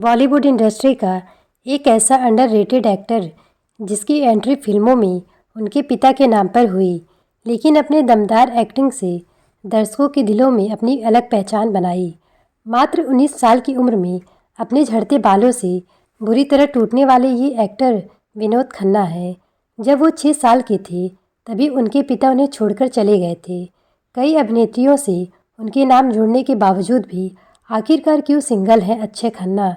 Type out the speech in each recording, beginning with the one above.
Bollywood industry का एक ऐसा अंडररेटेड एक्टर जिसकी एंट्री फिल्मों में उनके पिता के नाम पर हुई, लेकिन अपने दमदार एक्टिंग से दर्शकों के दिलों में अपनी अलग पहचान बनाई। मात्र 19 साल की उम्र में अपने झड़ते बालों से बुरी तरह टूटने वाले ये एक्टर विनोद खन्ना हैं। जब वो 6 साल के थे तभी उनके पिता उन्हें छोड़कर चले गए थे। कई अभिनेत्रियों से उनके नाम जुड़ने के बावजूद भी आखिरकार क्यों सिंगल हैं अक्षय खन्ना?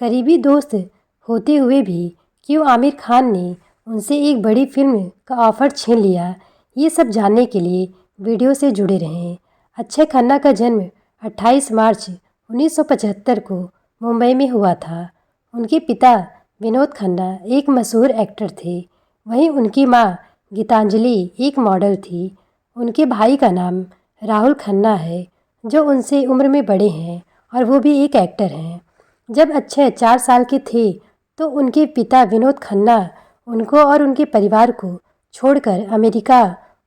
करीबी दोस्त होते हुए भी क्यों आमिर खान ने उनसे एक बड़ी फिल्म का ऑफर छीन लिया? ये सब जानने के लिए वीडियो से जुड़े रहें। अक्षय खन्ना का जन्म 28 मार्च 1975 को मुंबई में हुआ था। उनके पिता विनोद खन्ना एक मशहूर एक्टर थे, वहीं उनकी मां गीतांजलि एक मॉडल थी। उनके भाई का नाम राहुल खन्ना है, जो उनसे उम्र में बड़े हैं और वो भी एक एक्टर हैं। जब अक्षय 4 साल के थे तो उनके पिता विनोद खन्ना उनको और उनके परिवार को छोड़कर अमेरिका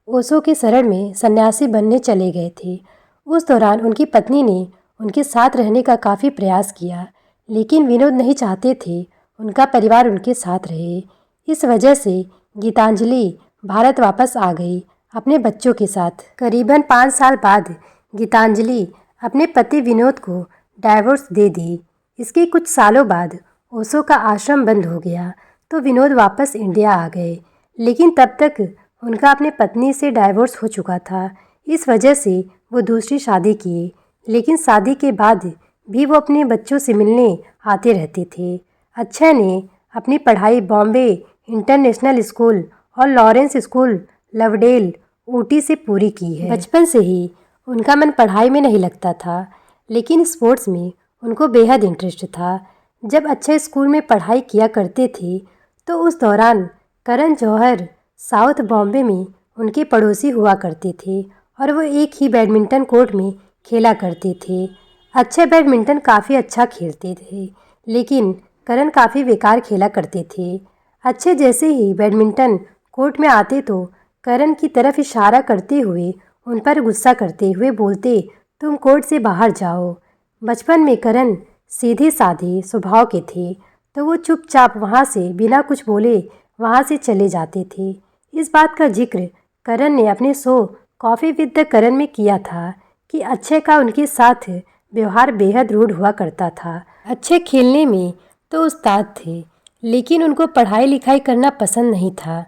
ओशो के शरण में सन्यासी बनने चले गए थे। उस दौरान उनकी पत्नी ने उनके साथ रहने का काफ़ी प्रयास किया, लेकिन विनोद नहीं चाहते थे उनका परिवार उनके साथ रहे। इस वजह से गीतांजलि भारत वापस आ गई अपने बच्चों के साथ। करीबन 5 साल बाद गीतांजलि अपने पति विनोद को डाइवोर्स दे दी। इसके कुछ सालों बाद ओशो का आश्रम बंद हो गया तो विनोद वापस इंडिया आ गए, लेकिन तब तक उनका अपने पत्नी से डाइवोर्स हो चुका था। इस वजह से वो दूसरी शादी किए, लेकिन शादी के बाद भी वो अपने बच्चों से मिलने आते रहते थे। अक्षय ने अपनी पढ़ाई बॉम्बे इंटरनेशनल स्कूल और लॉरेंस स्कूल लवडेल ऊटी से पूरी की है। बचपन से ही उनका मन पढ़ाई में नहीं लगता था, लेकिन स्पोर्ट्स में उनको बेहद इंटरेस्ट था। जब अक्षय स्कूल में पढ़ाई किया करते थे तो उस दौरान करण जौहर साउथ बॉम्बे में उनके पड़ोसी हुआ करते थे और वो एक ही बैडमिंटन कोर्ट में खेला करते थे। अक्षय बैडमिंटन काफ़ी अच्छा खेलते थे, लेकिन करण काफ़ी बेकार खेला करते थे। अक्षय जैसे ही बैडमिंटन कोर्ट में आते तो करण की तरफ इशारा करते हुए उन पर गुस्सा करते हुए बोलते, तुम कोर्ट से बाहर जाओ। बचपन में करण सीधे साधे स्वभाव के थे, तो वो चुपचाप वहाँ से बिना कुछ बोले वहाँ से चले जाते थे। इस बात का जिक्र करण ने अपने शो कॉफ़ी विद द करण में किया था कि अक्षय का उनके साथ व्यवहार बेहद रूड हुआ करता था। अक्षय खेलने में तो उस्ताद थे, लेकिन उनको पढ़ाई लिखाई करना पसंद नहीं था।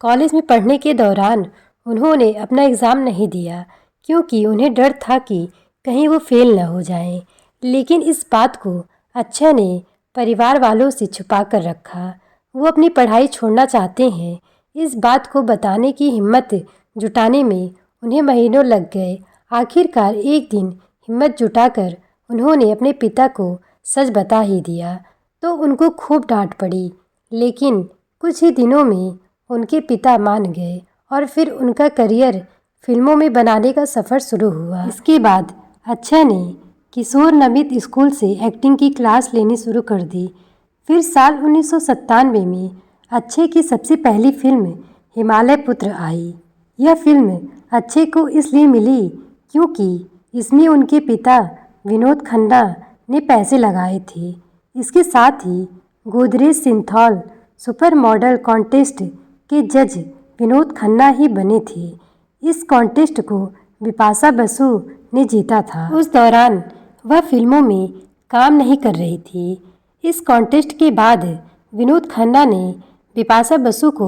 कॉलेज में पढ़ने के दौरान उन्होंने अपना एग्ज़ाम नहीं दिया, क्योंकि उन्हें डर था कि कहीं वो फेल न हो जाएं। लेकिन इस बात को अक्षय ने परिवार वालों से छुपा कर रखा। वो अपनी पढ़ाई छोड़ना चाहते हैं, इस बात को बताने की हिम्मत जुटाने में उन्हें महीनों लग गए। आखिरकार एक दिन हिम्मत जुटाकर उन्होंने अपने पिता को सच बता ही दिया, तो उनको खूब डांट पड़ी, लेकिन कुछ ही दिनों में उनके पिता मान गए और फिर उनका करियर फिल्मों में बनाने का सफ़र शुरू हुआ। इसके बाद अक्षय ने किशोर नमित स्कूल से एक्टिंग की क्लास लेनी शुरू कर दी। फिर साल 1997 में अक्षय की सबसे पहली फिल्म हिमालय पुत्र आई। यह फिल्म अक्षय को इसलिए मिली क्योंकि इसमें उनके पिता विनोद खन्ना ने पैसे लगाए थे। इसके साथ ही Godrej Cinthol super model contest के जज विनोद खन्ना ही बने थे। इस कॉन्टेस्ट को बिपाशा बसु ने जीता था। उस दौरान वह फिल्मों में काम नहीं कर रही थी। इस कॉन्टेस्ट के बाद विनोद खन्ना ने बिपाशा बसु को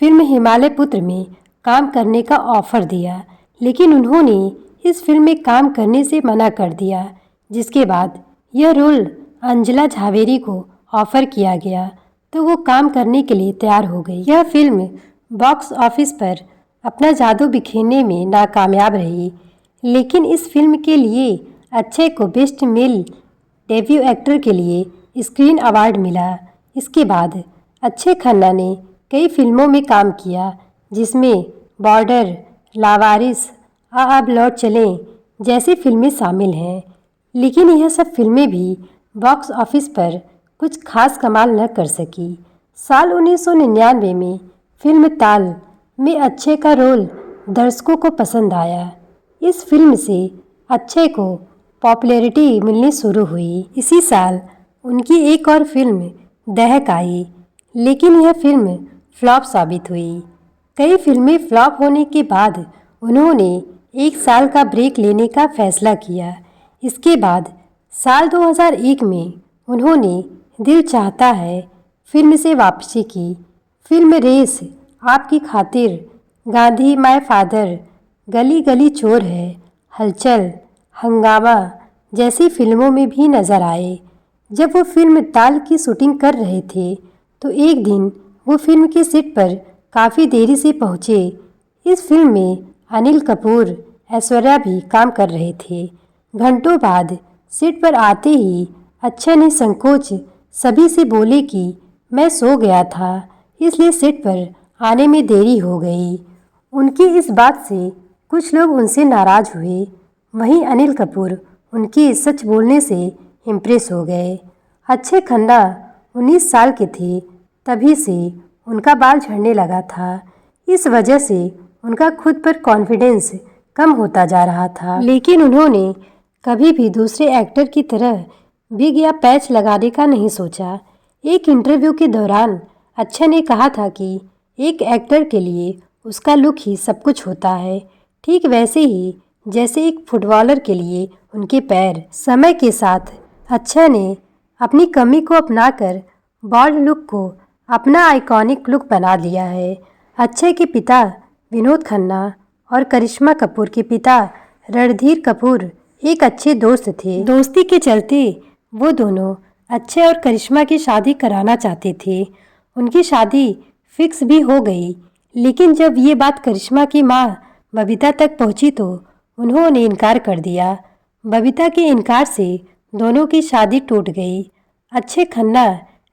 फिल्म हिमालय पुत्र में काम करने का ऑफ़र दिया, लेकिन उन्होंने इस फिल्म में काम करने से मना कर दिया, जिसके बाद यह रोल अंजला झावेरी को ऑफ़र किया गया तो वो काम करने के लिए तैयार हो गई। यह फिल्म बॉक्स ऑफिस पर अपना जादू बिखेरने में नाकामयाब रही, लेकिन इस फिल्म के लिए अक्षय को बेस्ट मेल डेब्यू एक्टर के लिए स्क्रीन अवार्ड मिला। इसके बाद अक्षय खन्ना ने कई फिल्मों में काम किया, जिसमें बॉर्डर, लावारिस, अब लौट चलें जैसी फिल्में शामिल हैं, लेकिन यह सब फिल्में भी बॉक्स ऑफिस पर कुछ खास कमाल न कर सकी। साल 1999 में फिल्म ताल में अक्षय का रोल दर्शकों को पसंद आया। इस फिल्म से अक्षय को पॉपुलैरिटी मिलनी शुरू हुई। इसी साल उनकी एक और फिल्म दहक आई, लेकिन यह फिल्म फ्लॉप साबित हुई। कई फिल्में फ्लॉप होने के बाद उन्होंने 1 साल का ब्रेक लेने का फैसला किया। इसके बाद साल 2001 में उन्होंने दिल चाहता है फिल्म से वापसी की। फिल्म रेस, आपकी खातिर, गांधी माय फादर, गली गली चोर है, हलचल, हंगामा जैसी फिल्मों में भी नजर आए। जब वो फिल्म ताल की शूटिंग कर रहे थे तो एक दिन वो फिल्म के सेट पर काफ़ी देरी से पहुँचे। इस फिल्म में अनिल कपूर, ऐश्वर्या भी काम कर रहे थे। घंटों बाद सेट पर आते ही अक्षय ने संकोच सभी से बोले कि मैं सो गया था, इसलिए सेट पर आने में देरी हो गई। उनकी इस बात से कुछ लोग उनसे नाराज़ हुए। वहीं अनिल कपूर उनके सच बोलने से इम्प्रेस हो गए। अक्षय खन्ना 19 साल के थे, तभी से उनका बाल झड़ने लगा था। इस वजह से उनका खुद पर कॉन्फिडेंस कम होता जा रहा था। लेकिन उन्होंने कभी भी दूसरे एक्टर की तरह विग या पैच लगाने का नहीं सोचा। एक इंटरव्यू के दौरान अक्षय ने कहा था कि एक एक्टर के लिए उसका लुक ही सब कुछ होता है, ठीक वैसे ही जैसे एक फुटबॉलर के लिए उनके पैर। समय के साथ अक्षय ने अपनी कमी को अपनाकर बॉल्ड लुक को अपना आइकॉनिक लुक बना लिया है। अक्षय के पिता विनोद खन्ना और करिश्मा कपूर के पिता रणधीर कपूर एक अच्छे दोस्त थे। दोस्ती के चलते वो दोनों अक्षय और करिश्मा की शादी कराना चाहते थे। उनकी शादी फिक्स भी हो गई, लेकिन जब ये बात करिश्मा की माँ बबीता तक पहुंची तो उन्होंने इनकार कर दिया। बबीता के इनकार से दोनों की शादी टूट गई। अक्षय खन्ना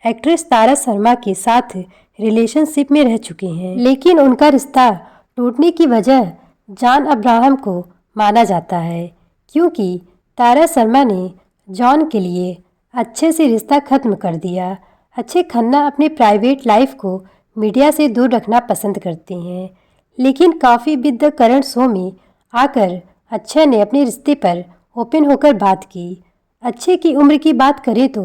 एक्ट्रेस तारा शर्मा के साथ रिलेशनशिप में रह चुके हैं, लेकिन उनका रिश्ता टूटने की वजह जॉन अब्राहम को माना जाता है, क्योंकि तारा शर्मा ने जॉन के लिए अक्षय से रिश्ता खत्म कर दिया। अक्षय खन्ना अपने प्राइवेट लाइफ को मीडिया से दूर रखना पसंद करते हैं, लेकिन coffee with the Karan show में आकर अक्षय ने अपने रिश्ते पर ओपन होकर बात की। अक्षय की उम्र की बात करें तो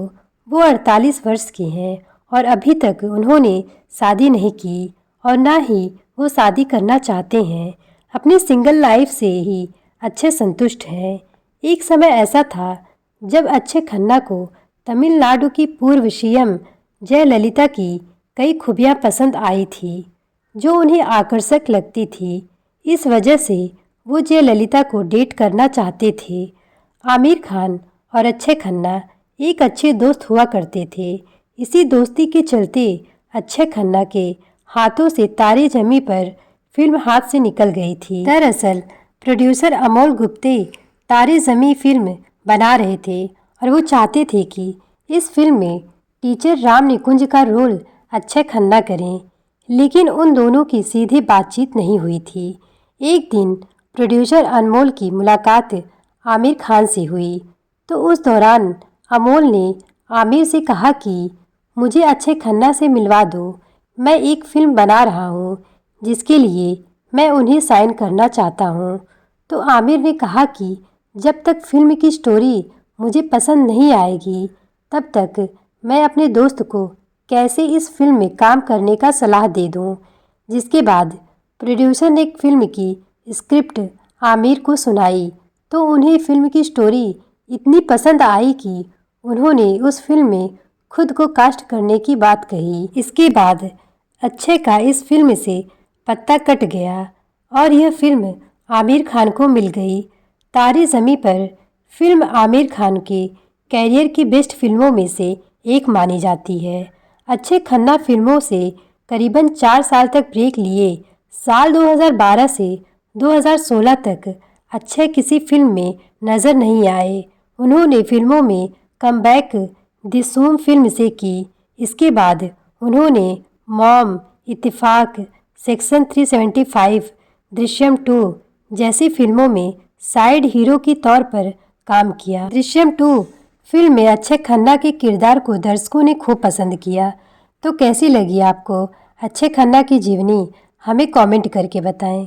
वो 48 वर्ष के हैं और अभी तक उन्होंने शादी नहीं की और ना ही वो शादी करना चाहते हैं। अपनी सिंगल लाइफ से ही अक्षय संतुष्ट हैं। एक समय ऐसा था जब अक्षय खन्ना को तमिलनाडु की पूर्व सीएम जयललिता की कई खूबियां पसंद आई थी, जो उन्हें आकर्षक लगती थी। इस वजह से वो जयललिता को डेट करना चाहते थे। आमिर खान और अक्षय खन्ना एक अच्छे दोस्त हुआ करते थे। इसी दोस्ती के चलते अक्षय खन्ना के हाथों से तारे जमी पर फिल्म हाथ से निकल गई थी। दरअसल प्रोड्यूसर अमोल गुप्ते तारे जमी फिल्म बना रहे थे और वो चाहते थे कि इस फिल्म में टीचर राम निकुंज का रोल अक्षय खन्ना करें, लेकिन उन दोनों की सीधी बातचीत नहीं हुई थी। एक दिन प्रोड्यूसर अनमोल की मुलाकात आमिर खान से हुई, तो उस दौरान अमोल ने आमिर से कहा कि मुझे अक्षय खन्ना से मिलवा दो, मैं एक फिल्म बना रहा हूँ जिसके लिए मैं उन्हें साइन करना चाहता हूँ। तो आमिर ने कहा कि जब तक फिल्म की स्टोरी मुझे पसंद नहीं आएगी तब तक मैं अपने दोस्त को कैसे इस फिल्म में काम करने का सलाह दे दूँ। जिसके बाद प्रोड्यूसर ने फिल्म की स्क्रिप्ट आमिर को सुनाई तो उन्हें फिल्म की स्टोरी इतनी पसंद आई कि उन्होंने उस फिल्म में खुद को कास्ट करने की बात कही। इसके बाद अक्षय का इस फिल्म से पत्ता कट गया और यह फिल्म आमिर खान को मिल गई। तारे ज़मीं पर फिल्म आमिर खान के कैरियर की बेस्ट फिल्मों में से एक मानी जाती है। अक्षय खन्ना फिल्मों से करीबन 4 साल तक ब्रेक लिए। साल 2012 से 2016 तक अक्षय किसी फिल्म में नज़र नहीं आए। उन्होंने फिल्मों में कमबैक दिसूम फिल्म से की। इसके बाद उन्होंने मॉम, इत्तेफाक, सेक्शन 375, दृश्यम 2 जैसी फिल्मों में साइड हीरो के तौर पर काम किया। दृश्यम 2 फिल्म में अक्षय खन्ना के किरदार को दर्शकों ने खूब पसंद किया। तो कैसी लगी आपको अक्षय खन्ना की जीवनी, हमें कमेंट करके बताएं।